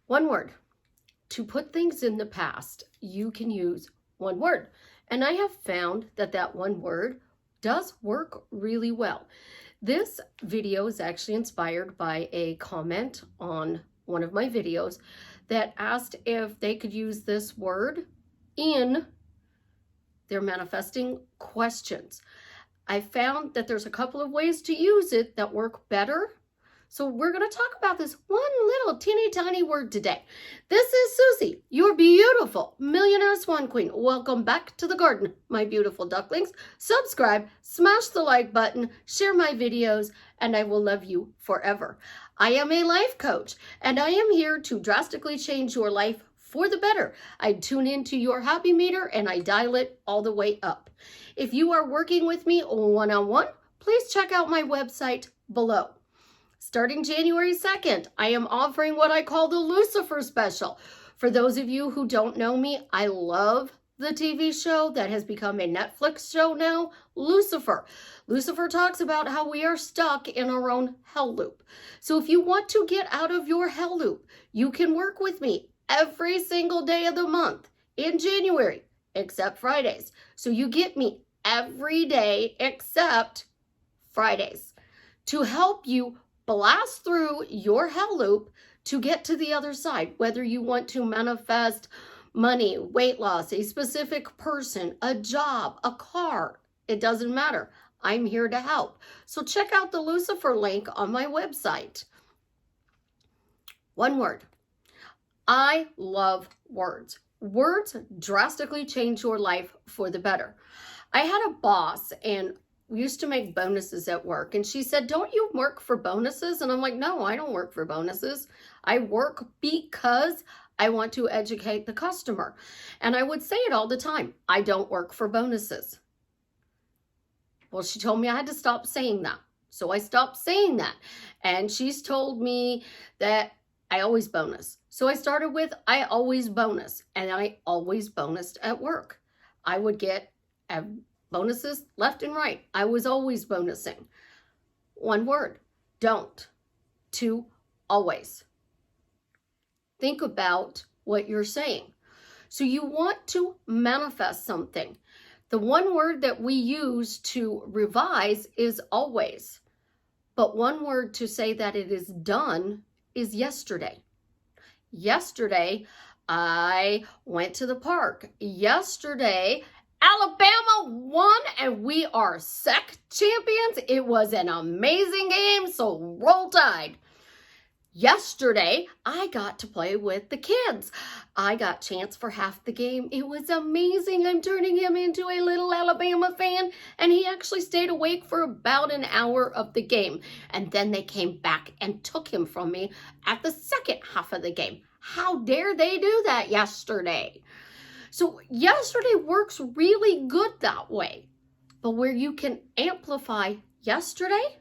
One word. To put things in the past, you can use one word. And I have found that that one word does work really well. This video is actually inspired by a comment on one of my videos that asked if they could use this word in their manifesting questions. I found that there's a couple of ways to use it that work better. So we're going to talk about this one little teeny tiny word today. This is Susie, your beautiful millionaire swan queen. Welcome back to the garden, my beautiful ducklings. Subscribe, smash the like button, share my videos, and I will love you forever. I am a life coach, and I am here to drastically change your life for the better. I tune into your happy meter and I dial it all the way up. If you are working with me one-on-one, please check out my website below. Starting January 2nd, I am offering what I call the Lucifer Special. For those of you who don't know me, I love the TV show that has become a Netflix show now, Lucifer. Lucifer talks about how we are stuck in our own hell loop. So if you want to get out of your hell loop, you can work with me every single day of the month in January, except Fridays. So you get me every day except Fridays to help you blast through your hell loop to get to the other side, whether you want to manifest money, weight loss, a specific person, a job, a car, it doesn't matter. I'm here to help. So check out the Lucifer link on my website. One word. I love words. Words drastically change your life for the better. I had a boss and we used to make bonuses at work. And she said, don't you work for bonuses? And I'm like, no, I don't work for bonuses. I work because I want to educate the customer. And I would say it all the time. I don't work for bonuses. Well, she told me I had to stop saying that. So I stopped saying that. And she's told me that I always bonus. So I started with I always bonus. And I always bonused at work. I would get bonuses left and right. I was always bonusing. One word, don't. Two, always. Think about what you're saying. So you want to manifest something. The one word that we use to revise is always. But one word to say that it is done is yesterday. Yesterday, I went to the park. Yesterday, Alabama won and we are SEC champions. It was an amazing game, so roll tide. Yesterday, I got to play with the kids. I got chance for half the game. It was amazing. I'm turning him into a little Alabama fan, and he actually stayed awake for about an hour of the game. And then they came back and took him from me at the second half of the game. How dare they do that yesterday? So yesterday works really good that way. But where you can amplify yesterday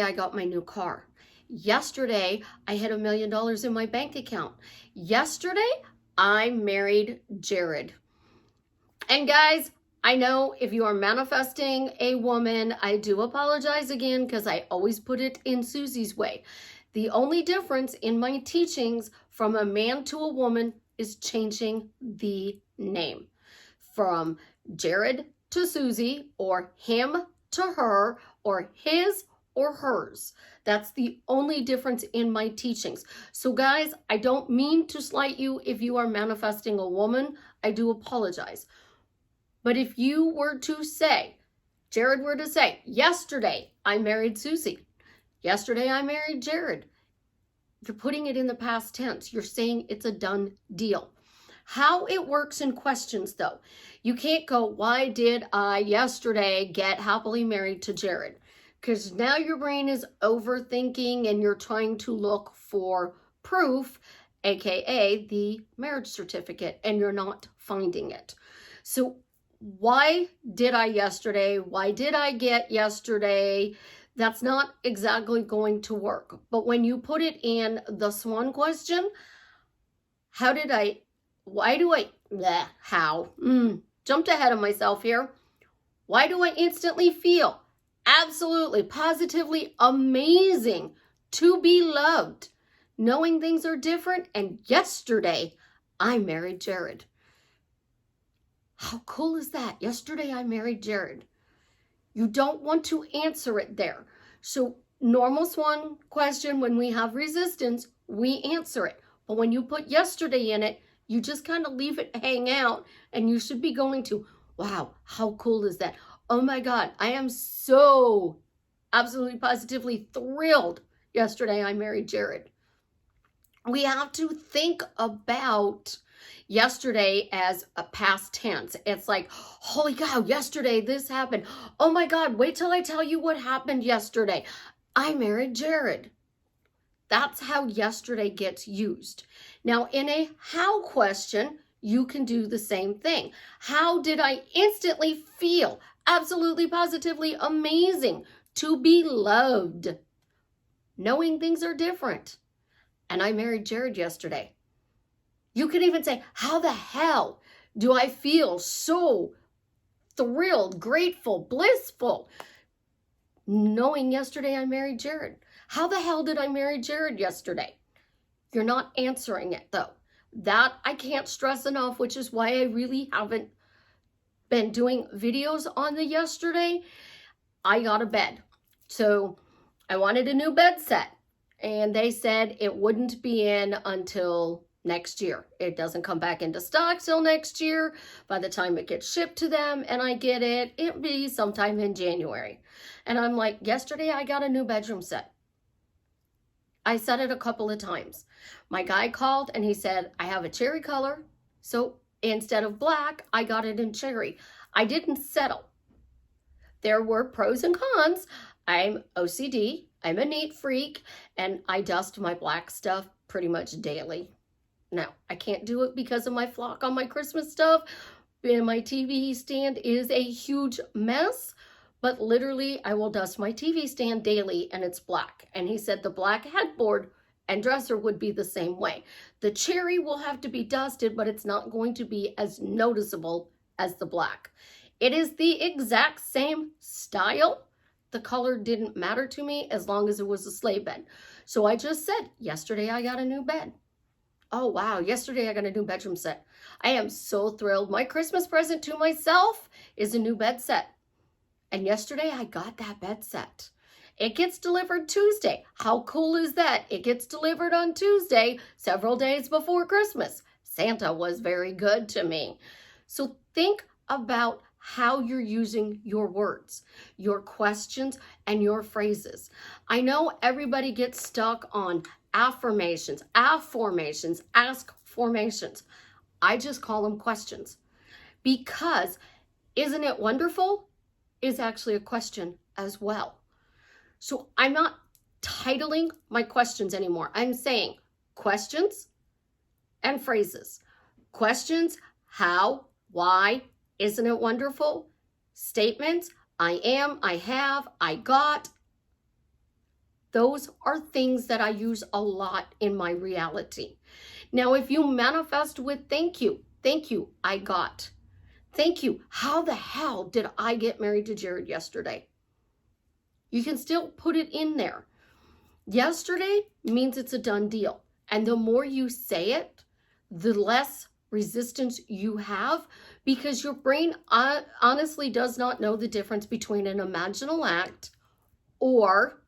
I got my new car. Yesterday, I had $1 million in my bank account. Yesterday, I married Jared. And guys, I know if you are manifesting a woman, I do apologize again because I always put it in Susie's way. The only difference in my teachings from a man to a woman is changing the name from Jared to Susie, or him to her, or his or hers. That's the only difference in my teachings. So guys, I don't mean to slight you if you are manifesting a woman. I do apologize. But if you were to say, Jared were to say, yesterday I married Susie. Yesterday I married Jared. You're putting it in the past tense. You're saying it's a done deal. How it works in questions though. You can't go, why did I yesterday get happily married to Jared? Because now your brain is overthinking and you're trying to look for proof, aka the marriage certificate, and you're not finding it. So why did I yesterday? Why did I get yesterday? That's not exactly going to work. But when you put it in the swan question, jumped ahead of myself here. Why do I instantly feel absolutely, positively amazing to be loved? knowing things are different, and yesterday I married Jared. How cool is that? Yesterday I married Jared. You don't want to answer it there. So normal swan question, when we have resistance, we answer it. But when you put yesterday in it, you just kind of leave it hang out, and you should be going to, wow, how cool is that? Oh my God, I am so absolutely positively thrilled. Yesterday I married Jared. We have to think about yesterday as a past tense. It's like, holy cow, yesterday this happened. Oh my God, wait till I tell you what happened yesterday. I married Jared. That's how yesterday gets used. Now, in a how question, you can do the same thing. How did I instantly feel? Absolutely, positively amazing to be loved, knowing things are different. And I married Jared yesterday. You can even say, how the hell do I feel so thrilled, grateful, blissful, knowing yesterday I married Jared? How the hell did I marry Jared yesterday? You're not answering it though. That I can't stress enough, which is why I really haven't been doing videos on the yesterday. I got a bed. So I wanted a new bed set. And they said it wouldn't be in until next year. It doesn't come back into stock till next year. By the time it gets shipped to them and I get it, it'll be sometime in January. And I'm like, yesterday I got a new bedroom set. I said it a couple of times. My guy called and he said, I have a cherry color. So instead of black, I got it in cherry. I didn't settle. There were pros and cons. I'm OCD. I'm a neat freak, and I dust my black stuff pretty much daily. Now, I can't do it because of my flock on my Christmas stuff, and my TV stand is a huge mess, but literally I will dust my TV stand daily, and it's black. And he said the black headboard and dresser would be the same way. The cherry will have to be dusted, but it's not going to be as noticeable as the black. It is the exact same style. The color didn't matter to me as long as it was a sleigh bed. So I just said, yesterday I got a new bed. Oh, wow. Yesterday I got a new bedroom set. I am so thrilled. My Christmas present to myself is a new bed set. And yesterday I got that bed set. It gets delivered Tuesday. How cool is that? It gets delivered on Tuesday, several days before Christmas. Santa was very good to me. So think about how you're using your words, your questions, and your phrases. I know everybody gets stuck on affirmations, afformations, ask formations. I just call them questions because isn't it wonderful is actually a question as well. So I'm not titling my questions anymore. I'm saying questions and phrases. Questions, how, why, isn't it wonderful? Statements, I am, I have, I got. Those are things that I use a lot in my reality. Now, if you manifest with thank you, I got. Thank you, how the hell did I get married to Jared yesterday? You can still put it in there. Yesterday means it's a done deal. And the more you say it, the less resistance you have, because your brain honestly does not know the difference between an imaginal act or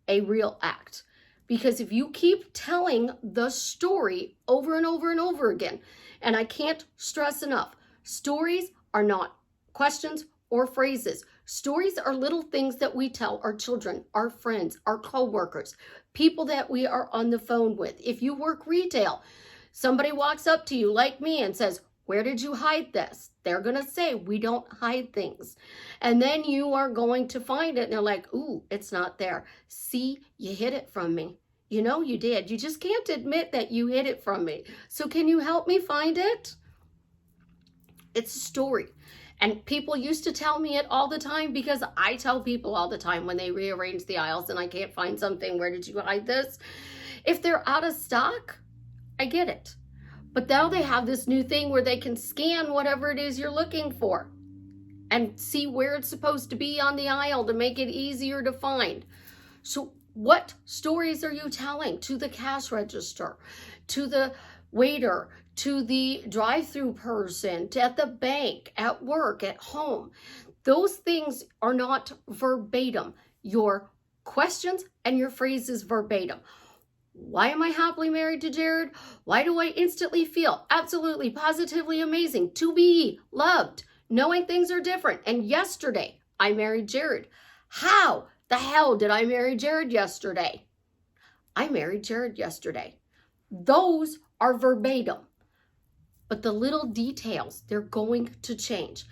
a real act. Because if you keep telling the story over and over and over again, and I can't stress enough, stories are not questions or phrases. Stories are little things that we tell our children, our friends, our coworkers, people that we are on the phone with. If you work retail, somebody walks up to you like me and says, where did you hide this? They're going to say, we don't hide things. And then you are going to find it and they're like, ooh, it's not there. See, you hid it from me. You know you did. You just can't admit that you hid it from me. So can you help me find it? It's a story. And people used to tell me it all the time because I tell people all the time when they rearrange the aisles and I can't find something, where did you hide this? If they're out of stock, I get it. But now they have this new thing where they can scan whatever it is you're looking for and see where it's supposed to be on the aisle to make it easier to find. So What stories are you telling to the cash register, to the waiter, to the drive-through person, at the bank, at work, at home? Those things are not verbatim. Your questions and your phrases verbatim. Why am I happily married to Jared? Why do I instantly feel absolutely, positively amazing to be loved, knowing things are different? And yesterday, I married Jared. How the hell did I marry Jared yesterday? I married Jared yesterday. Those are verbatim. But the little details, they're going to change.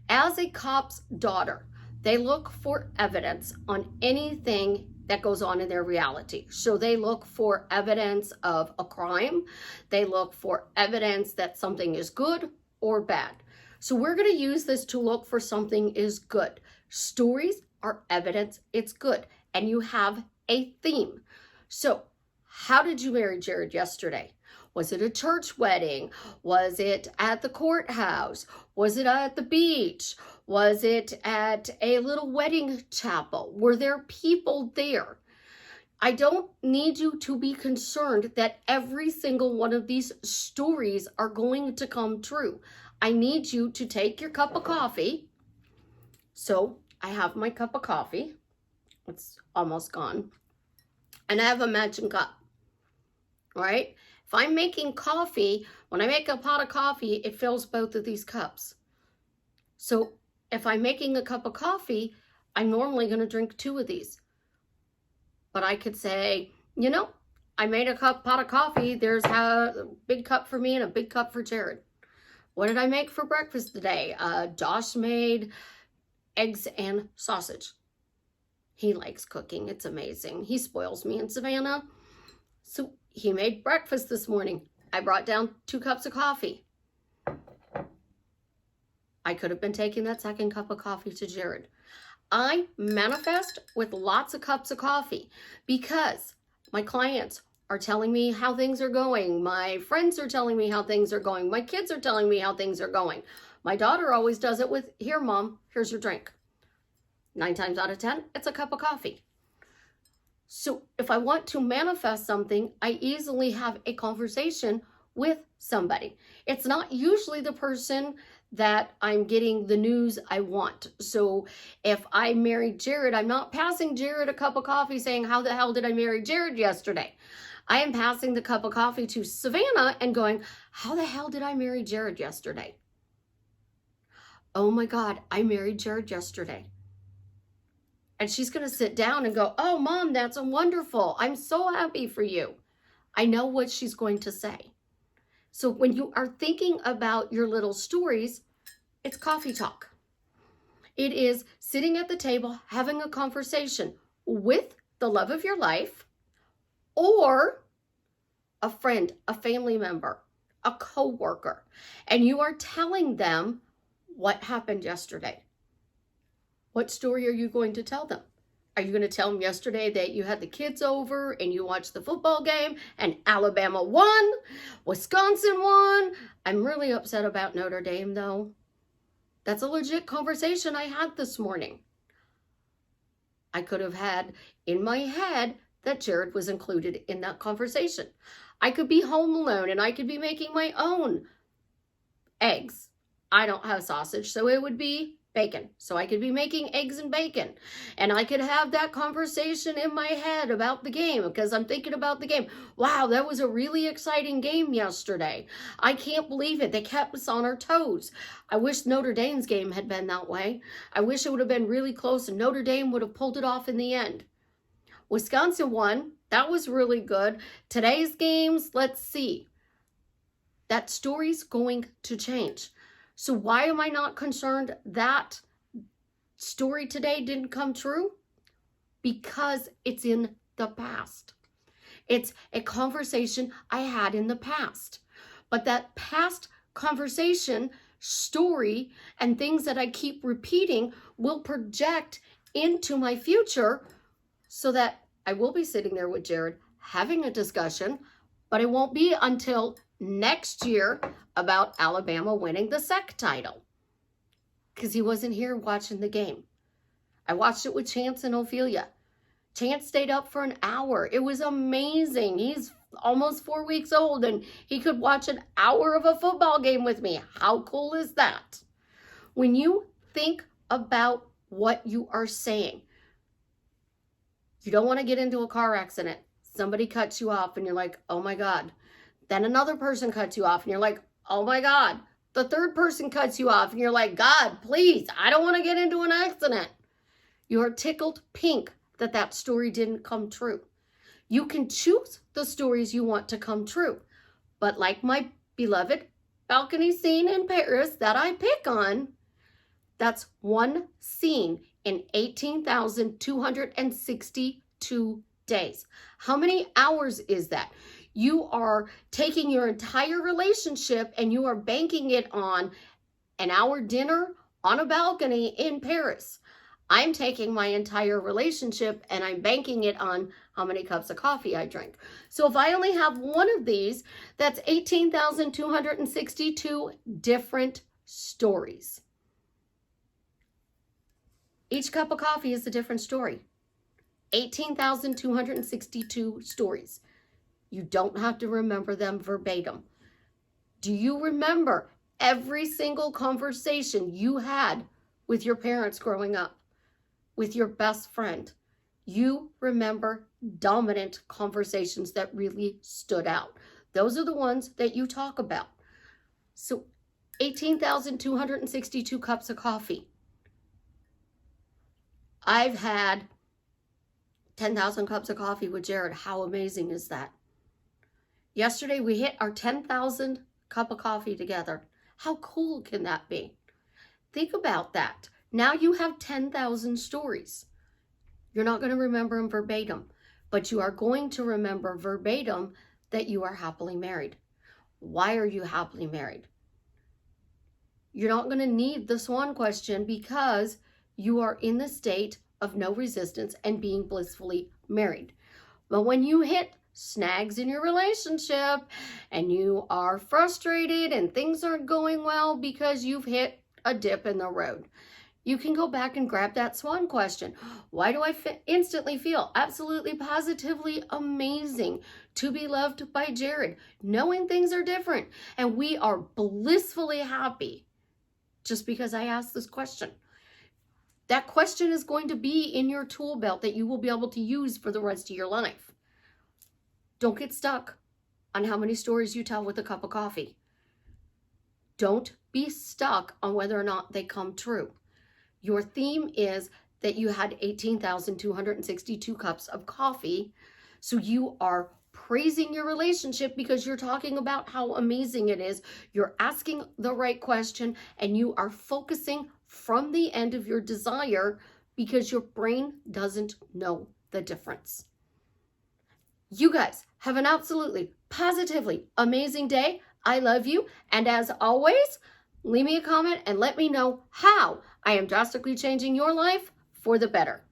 As a cop's daughter, they look for evidence on anything that goes on in their reality. So they look for evidence of a crime. They look for evidence that something is good or bad. So we're going to use this to look for something is good. Stories are evidence it's good. And you have a theme. So how did you marry Jared yesterday? Was it a church wedding? Was it at the courthouse? Was it at the beach? Was it at a little wedding chapel? Were there people there? I don't need you to be concerned that every single one of these stories are going to come true. I need you to take your cup of coffee. So I have my cup of coffee. It's almost gone. And I have a matching cup. All right? If I'm making coffee, when I make a pot of coffee, it fills both of these cups. So if I'm making a cup of coffee, I'm normally going to drink 2 of these. But I could say, you know, I made a pot of coffee. There's a big cup for me and a big cup for Jared. What did I make for breakfast today? Josh made eggs and sausage. He likes cooking. It's amazing. He spoils me in Savannah. So he made breakfast this morning. I brought down 2 cups of coffee. I could have been taking that second cup of coffee to Jared. I manifest with lots of cups of coffee because my clients are telling me how things are going. My friends are telling me how things are going. My kids are telling me how things are going. My daughter always does it with, here, Mom, here's your drink. 9 times out of 10, it's a cup of coffee. So if I want to manifest something, I easily have a conversation with somebody. It's not usually the person that I'm getting the news I want. So if I married Jared, I'm not passing Jared a cup of coffee saying, how the hell did I marry Jared yesterday? I am passing the cup of coffee to Savannah and going, how the hell did I marry Jared yesterday? Oh my God, I married Jared yesterday. And she's going to sit down and go, oh, Mom, that's wonderful. I'm so happy for you. I know what she's going to say. So when you are thinking about your little stories, it's coffee talk. It is sitting at the table, having a conversation with the love of your life or a friend, a family member, a coworker, and you are telling them what happened yesterday. What story are you going to tell them? Are you going to tell them yesterday that you had the kids over and you watched the football game and Alabama won, Wisconsin won? I'm really upset about Notre Dame though. That's a legit conversation I had this morning. I could have had in my head that Jared was included in that conversation. I could be home alone and I could be making my own eggs. I don't have sausage, so it would be bacon. So I could be making eggs and bacon. And I could have that conversation in my head about the game because I'm thinking about the game. Wow, that was a really exciting game yesterday. I can't believe it. They kept us on our toes. I wish Notre Dame's game had been that way. I wish it would have been really close and Notre Dame would have pulled it off in the end. Wisconsin won. That was really good. Today's games, let's see. That story's going to change. So why am I not concerned that story today didn't come true? Because it's in the past. It's a conversation I had in the past. But that past conversation, story, and things that I keep repeating will project into my future so that I will be sitting there with Jared having a discussion, but it won't be until next year about Alabama winning the SEC title because he wasn't here watching the game. I watched it with Chance and Ophelia. Chance stayed up for an hour. It was amazing. He's almost 4 weeks old and he could watch an hour of a football game with me. How cool is that? When you think about what you are saying, you don't want to get into a car accident. Somebody cuts you off and you're like, oh my God. Then another person cuts you off and you're like, oh my God. The third person cuts you off and you're like, God, please, I don't want to get into an accident. You're tickled pink that that story didn't come true. You can choose the stories you want to come true. But like my beloved balcony scene in Paris that I pick on, that's one scene in 18,262 days. How many hours is that? You are taking your entire relationship and you are banking it on an hour dinner on a balcony in Paris. I'm taking my entire relationship and I'm banking it on how many cups of coffee I drink. So if I only have one of these, that's 18,262 different stories. Each cup of coffee is a different story. 18,262 stories. You don't have to remember them verbatim. Do you remember every single conversation you had with your parents growing up? With your best friend? You remember dominant conversations that really stood out. Those are the ones that you talk about. So 18,262 cups of coffee. I've had 10,000 cups of coffee with Jared. How amazing is that? Yesterday we hit our 10,000 cup of coffee together. How cool can that be? Think about that. Now you have 10,000 stories. You're not going to remember them verbatim, but you are going to remember verbatim that you are happily married. Why are you happily married? You're not going to need the swan question because you are in the state of no resistance and being blissfully married. But when you hit snags in your relationship and you are frustrated and things aren't going well because you've hit a dip in the road, you can go back and grab that swan question. Why do I instantly feel absolutely positively amazing to be loved by Jared, knowing things are different and we are blissfully happy just because I asked this question? That question is going to be in your tool belt that you will be able to use for the rest of your life. Don't get stuck on how many stories you tell with a cup of coffee. Don't be stuck on whether or not they come true. Your theme is that you had 18,262 cups of coffee, so you are praising your relationship because you're talking about how amazing it is. You're asking the right question and you are focusing from the end of your desire because your brain doesn't know the difference. You guys have an absolutely positively amazing day. I love you. And as always, leave me a comment and let me know how I am drastically changing your life for the better.